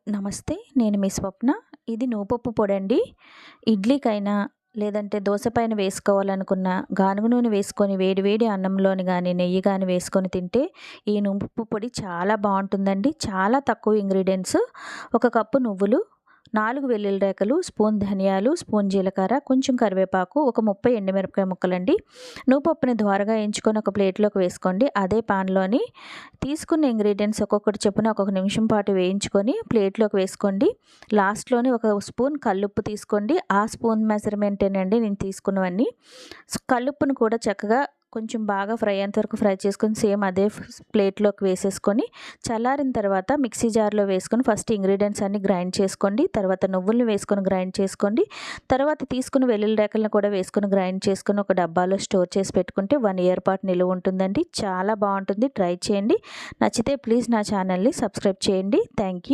నమస్తే. నేను మీ స్వప్న. ఇది నువ్వుపప్పు పొడండి. ఇడ్లీకైనా, లేదంటే దోస పైన వేసుకోవాలనుకున్న గానుగ నూనె వేసుకొని వేడి వేడి అన్నంలోని గానీ, నెయ్యి గానీ వేసుకొని తింటే ఈ నువ్వుపప్పు పొడి చాలా బావుంటుందండి. చాలా తక్కువ ఇంగ్రీడియెంట్స్. ఒక కప్పు నువ్వులు, 4 వెల్లుల్లి రేఖలు, స్పూన్ ధనియాలు, స్పూన్ జీలకర్ర, కొంచెం కరివేపాకు, ఒక 30 ఎండుమిరపకాయ ముక్కలండి. నువ్వుపప్పుని ద్వారగా ఎంచుకొని ఒక ప్లేట్‌లోకి వేసుకోండి. అదే పాన్‌లోని తీసుకున్న ఇంగ్రీడియెంట్స్ ఒక్కొక్కటి చొప్పున ఒక్కొక్క నిమిషం పాటు వేయించుకొని ప్లేట్‌లోకి వేసుకోండి. లాస్ట్‌లోని ఒక స్పూన్ కల్లుప్పు తీసుకోండి. ఆ స్పూన్ మెజర్‌మెంటేనండి నేను తీసుకున్నవన్నీ. కల్లుప్పును కూడా చక్కగా కొంచెం బాగా ఫ్రై అయ్యేంత వరకు ఫ్రై చేసుకొని సేమ్ అదే ప్లేట్‌లోకి వేసేసుకొని చల్లారిన తర్వాత మిక్సీ జార్‌లో వేసుకొని ఫస్ట్ ఇంగ్రీడియెంట్స్ అన్నీ గ్రైండ్ చేసుకోండి. తర్వాత నువ్వుల్ని వేసుకొని గ్రైండ్ చేసుకోండి. తర్వాత తీసుకున్న వెల్లుల్లి రేఖలను కూడా వేసుకొని గ్రైండ్ చేసుకొని ఒక డబ్బాలో స్టోర్ చేసి పెట్టుకుంటే 1 ఇయర్ పాటు నిలువ ఉంటుందండి. చాలా బావుంటుంది. ట్రై చేయండి. నచ్చితే ప్లీజ్ నా ఛానల్‌ని సబ్స్క్రైబ్ చేయండి. Thank you.